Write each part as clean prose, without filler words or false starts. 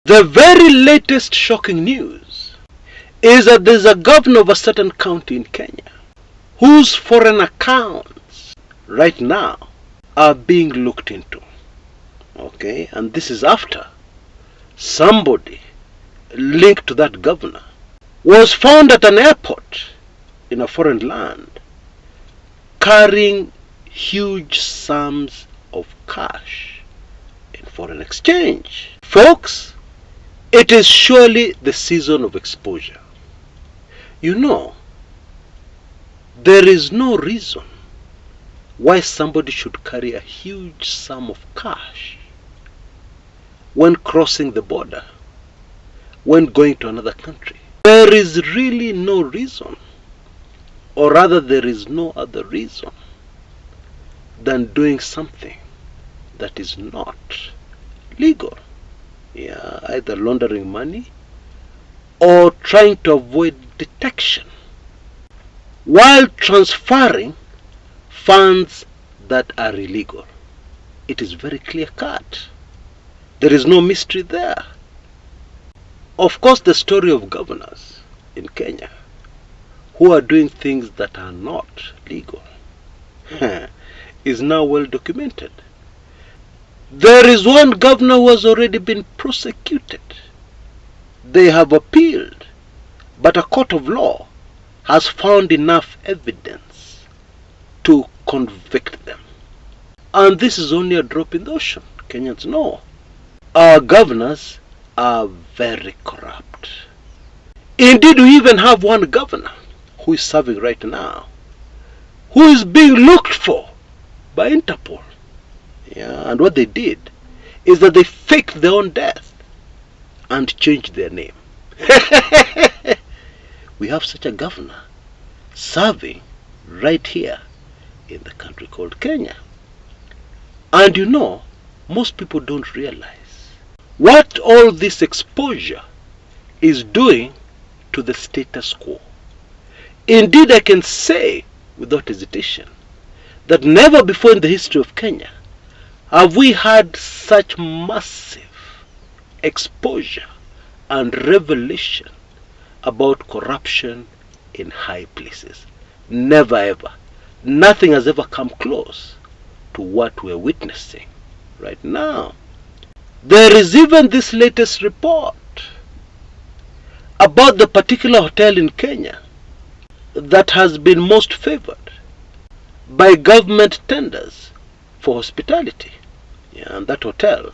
The very latest shocking news is that there's a governor of a certain county in Kenya whose foreign accounts right now are being looked into. Okay, and this is after somebody linked to that governor was found at an airport in a foreign land carrying huge sums of cash in foreign exchange. Folks, it is surely the season of exposure. You know, there is no reason why somebody should carry a huge sum of cash when crossing the border, when going to another country. There is really no reason, or rather there is no other reason than doing something that is not legal. Yeah, either laundering money or trying to avoid detection while transferring funds that are illegal. It is very clear cut. There is no mystery there. Of course, the story of governors in Kenya who are doing things that are not legal is now well documented. There is one governor who has already been prosecuted. They have appealed, but a court of law has found enough evidence to convict them. And this is only a drop in the ocean. Kenyans know our governors are very corrupt. Indeed, we even have one governor who is serving right now, who is being looked for by Interpol. Yeah, and what they did is that they faked their own death and changed their name. We have such a governor serving right here in the country called Kenya. And you know, most people don't realize what all this exposure is doing to the status quo. Indeed, I can say without hesitation that never before in the history of Kenya have we had such massive exposure and revelation about corruption in high places. Never ever. Nothing has ever come close to what we're witnessing right now. There is even this latest report about the particular hotel in Kenya that has been most favored by government tenders for hospitality. Yeah, and that hotel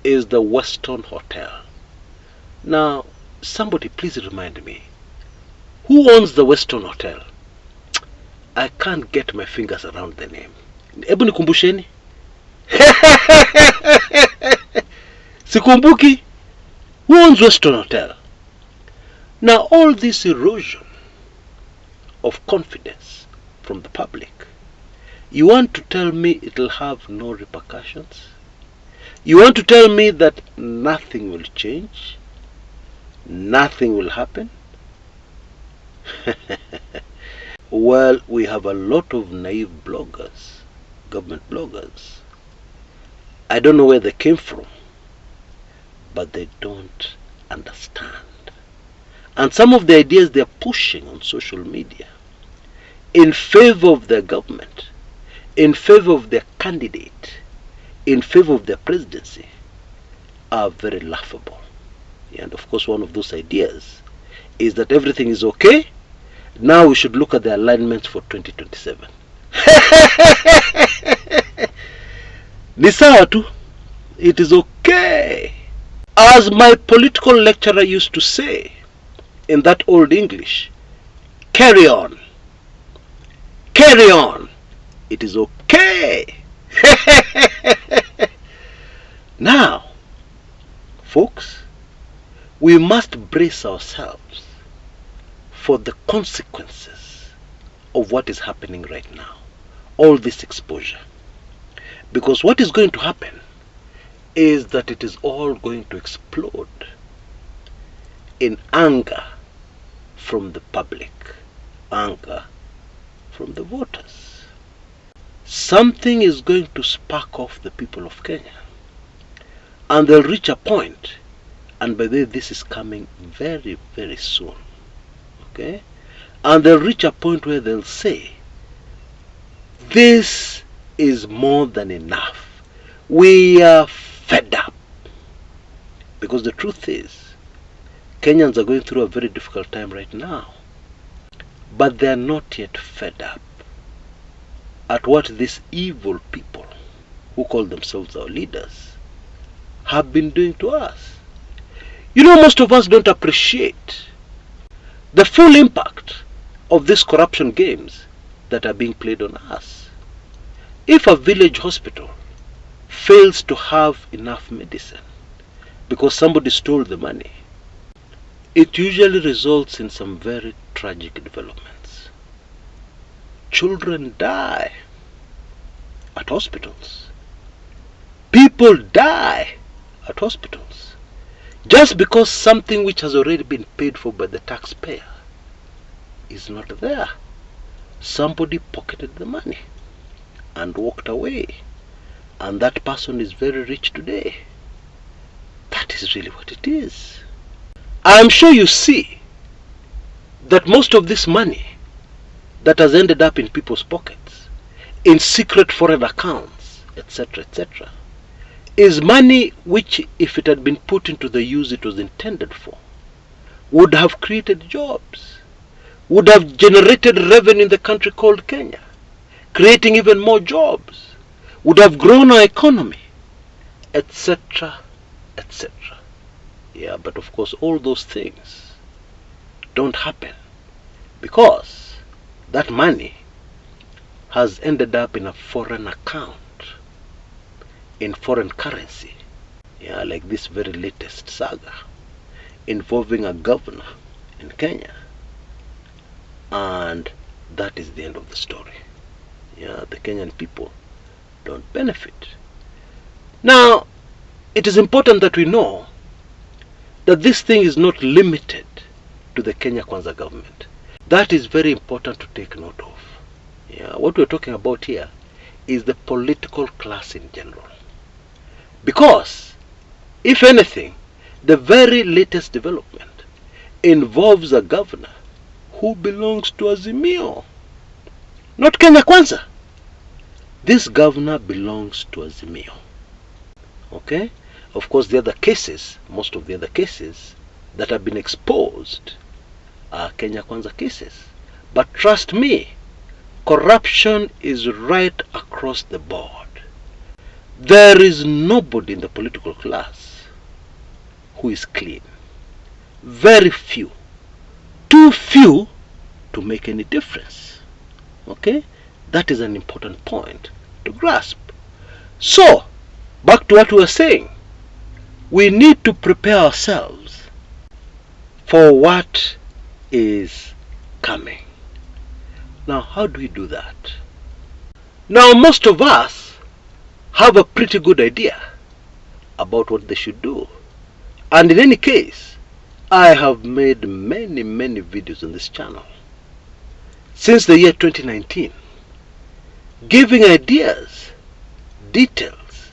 is the Weston Hotel. Now, somebody please remind me, who owns the Weston Hotel? I can't get my fingers around the name. Ebu nikumbusheni. Sikumbuki. Who owns Weston Hotel? Now, all this erosion of confidence from the public, you want to tell me it will have no repercussions? You want to tell me that nothing will change? Nothing will happen? Well, we have a lot of naive bloggers, government bloggers. I don't know where they came from, but they don't understand. And some of the ideas they're pushing on social media in favor of their government, in favor of their candidate, in favor of their presidency, are very laughable. And of course, one of those ideas is that everything is okay. Now we should look at the alignments for 2027. Ni sawa tu. It is okay. As my political lecturer used to say in that old English, carry on. Carry on. It is okay. Now, folks, we must brace ourselves for the consequences of what is happening right now. All this exposure. Because what is going to happen is that it is all going to explode in anger from the public, anger from the voters. Something is going to spark off the people of Kenya, and they'll reach a point And by the way, this is coming very, very soon. Okay? And they'll reach a point where they'll say, this is more than enough. We are fed up. Because the truth is, Kenyans are going through a very difficult time right now. But they are not yet fed up at what these evil people, who call themselves our leaders, have been doing to us. You know, most of us don't appreciate the full impact of these corruption games that are being played on us. If a village hospital fails to have enough medicine because somebody stole the money, it usually results in some very tragic developments. Children die at hospitals. People die at hospitals just because something which has already been paid for by the taxpayer is not there. Somebody pocketed the money and walked away, and that person is very rich today. That is really what it is. I'm sure you see that most of this money that has ended up in people's pockets, in secret foreign accounts, etc., etc., is money which, if it had been put into the use it was intended for, would have created jobs, would have generated revenue in the country called Kenya, creating even more jobs, would have grown our economy, etc., etc. Yeah, but of course all those things don't happen because that money has ended up in a foreign account, in foreign currency. Yeah, like this very latest saga involving a governor in Kenya. And that is the end of the story. Yeah, the Kenyan people don't benefit. Now, it is important that we know that this thing is not limited to the Kenya Kwanza government. That is very important to take note of. Yeah, what we're talking about here is the political class in general. Because, if anything, the very latest development involves a governor who belongs to Azimio, not Kenya Kwanza. This governor belongs to Azimio. Okay? Of course, the other cases, most of the other cases that have been exposed are Kenya Kwanza cases. But trust me, corruption is right across the board. There is nobody in the political class who is clean. Very few. Too few to make any difference. Okay? That is an important point to grasp. So, back to what we were saying. We need to prepare ourselves for what is coming. Now, how do we do that? Now, most of us have a pretty good idea about what they should do. And in any case, I have made many videos on this channel since the year 2019, giving ideas, details,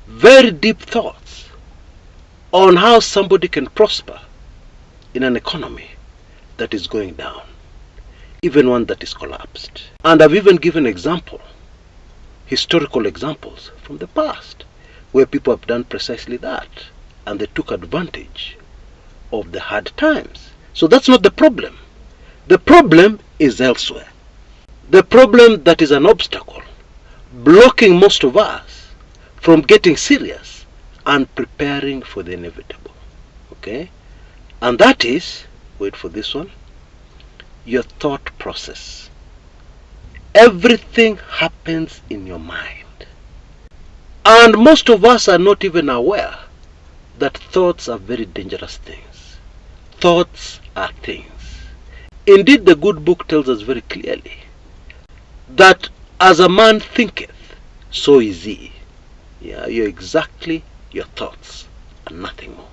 very deep thoughts on how somebody can prosper in an economy that is going down, even one that is collapsed. And I've even given historical examples from the past, where people have done precisely that, and they took advantage of the hard times. So that's not the problem. The problem is elsewhere. The problem that is an obstacle blocking most of us from getting serious and preparing for the inevitable. Okay? And that is, wait for this one, your thought process. Everything happens in your mind. And most of us are not even aware that thoughts are very dangerous things. Thoughts are things. Indeed, the good book tells us very clearly that as a man thinketh, so is he. Yeah, you're exactly your thoughts and nothing more.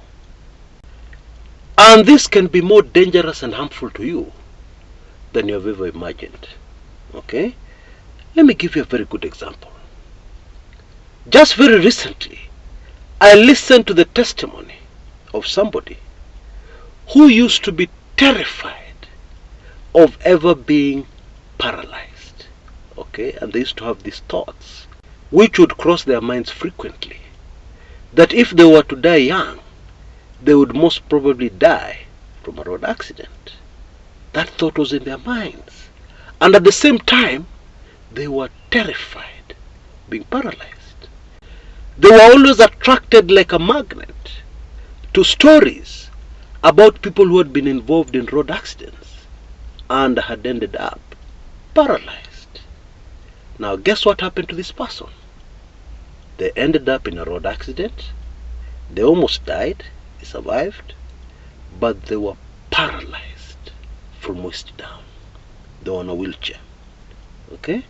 And this can be more dangerous and harmful to you than you have ever imagined. Okay? Let me give you a very good example. Just very recently, I listened to the testimony of somebody who used to be terrified of ever being paralyzed. Okay, and they used to have these thoughts which would cross their minds frequently, that if they were to die young, they would most probably die from a road accident. That thought was in their minds, and at the same time they were terrified being paralyzed. They were always attracted like a magnet to stories about people who had been involved in road accidents and had ended up paralyzed. Now guess what happened to this person? They ended up in a road accident. They almost died. They survived, but they were paralyzed from waist down. They were on a wheelchair. Okay?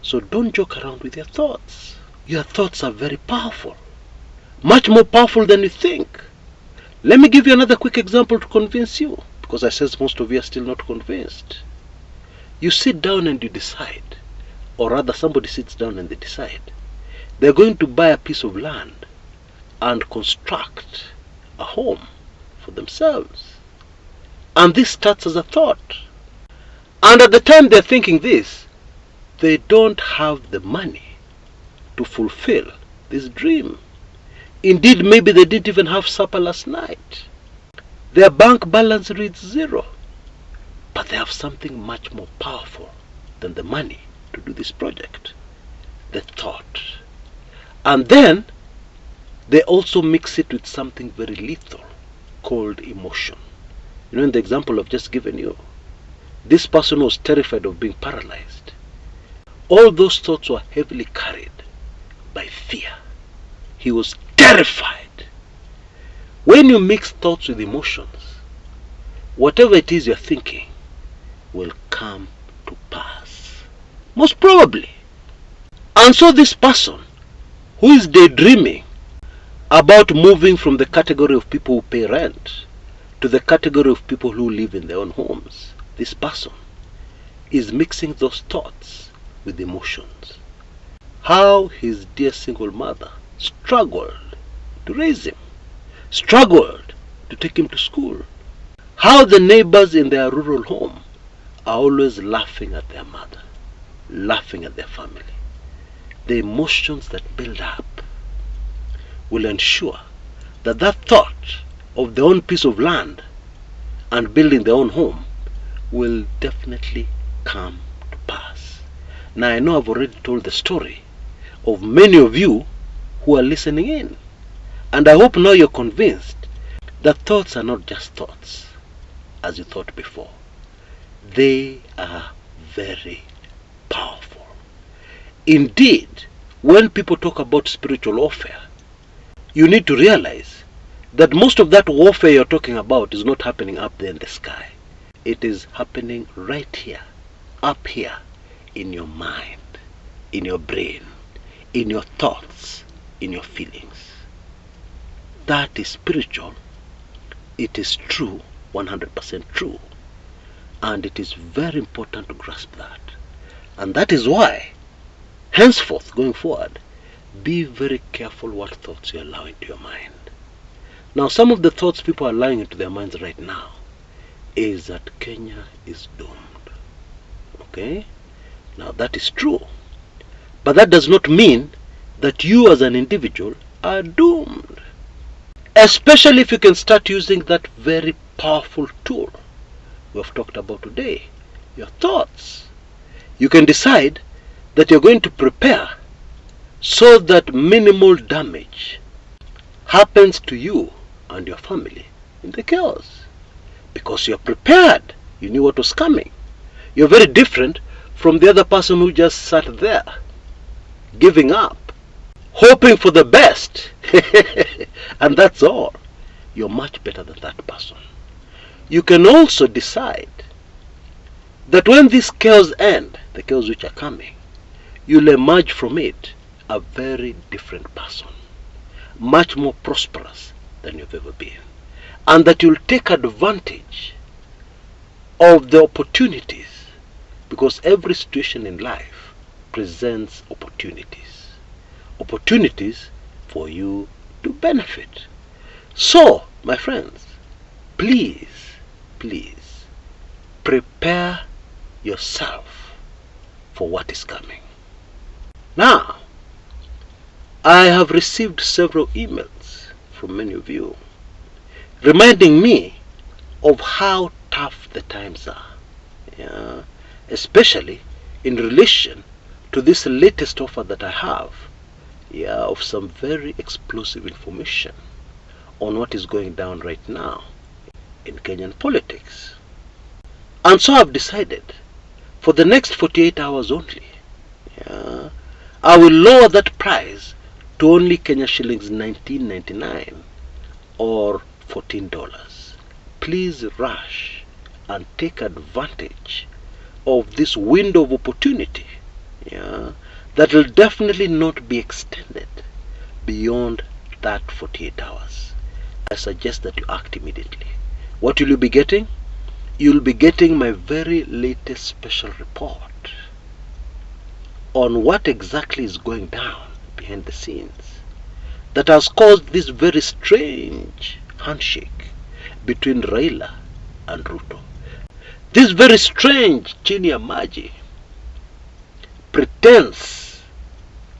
So don't joke around with your thoughts. Your thoughts are very powerful, much more powerful than you think. Let me give you another quick example to convince you, because I sense most of you are still not convinced. You sit down and you decide, or rather somebody sits down and they decide, they're going to buy a piece of land and construct a home for themselves. And this starts as a thought. And at the time they're thinking this, they don't have the money to fulfill this dream. Indeed, maybe they didn't even have supper last night. Their bank balance reads 0. But they have something much more powerful than the money to do this project: the thought. And then they also mix it with something very lethal called emotion. You know, in the example I've just given you, this person was terrified of being paralyzed. All those thoughts were heavily carried by fear. He was terrified. When you mix thoughts with emotions, whatever it is you're thinking will come to pass, most probably. And so this person who is daydreaming about moving from the category of people who pay rent to the category of people who live in their own homes, this person is mixing those thoughts with emotions. How his dear single mother struggled to raise him, struggled to take him to school. How the neighbors in their rural home are always laughing at their mother, laughing at their family. The emotions that build up will ensure that that thought of their own piece of land and building their own home will definitely come to pass. Now I know I've already told the story of many of you who are listening in, and I hope now you're convinced that thoughts are not just thoughts as you thought before. They are very powerful. Indeed, when people talk about spiritual warfare, you need to realize that most of that warfare you're talking about is not happening up there in the sky. It is happening right here, up here, in your mind, in your brain, in your thoughts, in your feelings. That is spiritual. It is true, 100% true. And it is very important to grasp that. And that is why, henceforth, going forward, be very careful what thoughts you allow into your mind. Now, some of the thoughts people are allowing into their minds right now is that Kenya is doomed. Okay? Now, that is true. But that does not mean that you as an individual are doomed. Especially if you can start using that very powerful tool we have talked about today, your thoughts. You can decide that you're going to prepare so that minimal damage happens to you and your family in the chaos. Because you're prepared. You knew what was coming. You're very different from the other person who just sat there, giving up, hoping for the best. And that's all. You're much better than that person. You can also decide that when this chaos ends, the chaos which are coming, you'll emerge from it a very different person, much more prosperous than you've ever been, and that you'll take advantage of the opportunities, because every situation in life presents opportunities for you to benefit. So my friends, please prepare yourself for what is coming. Now, I have received several emails from many of you reminding me of how tough the times are, especially in relation to this latest offer that I have of some very explosive information on what is going down right now in Kenyan politics. And so I've decided, for the next 48 hours only, I will lower that price to only Kenya shillings 19.99 or $14. Please rush and take advantage of this window of opportunity, that will definitely not be extended beyond that 48 hours. I suggest that you act immediately. What will you be getting? You'll be getting my very latest special report on what exactly is going down behind the scenes that has caused this very strange handshake between Raila and Ruto. This very strange chini ya maji pretense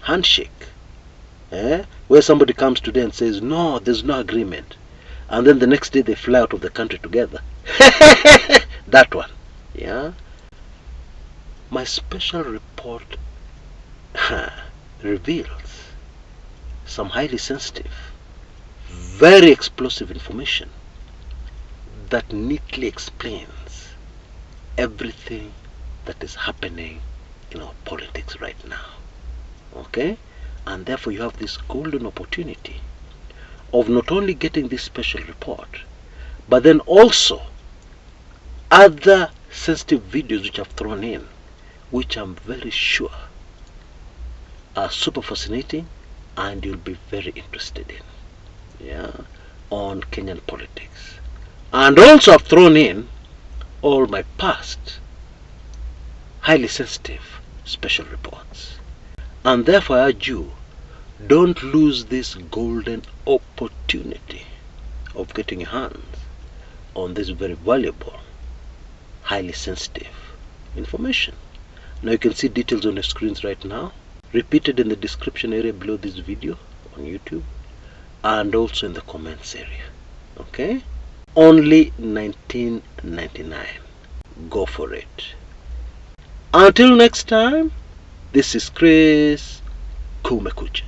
handshake, where somebody comes today and says, no, there's no agreement, and then the next day they fly out of the country together. That one. My special report reveals some highly sensitive, very explosive information that neatly explains everything that is happening in our politics right now. Okay? And therefore you have this golden opportunity of not only getting this special report, but then also other sensitive videos which I've thrown in, which I'm very sure are super fascinating and you'll be very interested in, on Kenyan politics. And also I've thrown in all my past highly sensitive special reports. And therefore I urge you, don't lose this golden opportunity of getting your hands on this very valuable, highly sensitive information. Now you can see details on the screens right now, repeated in the description area below this video on YouTube, and also in the comments area. Okay? Only $19.99. Go for it. Until next time, this is Chris Kumekucha.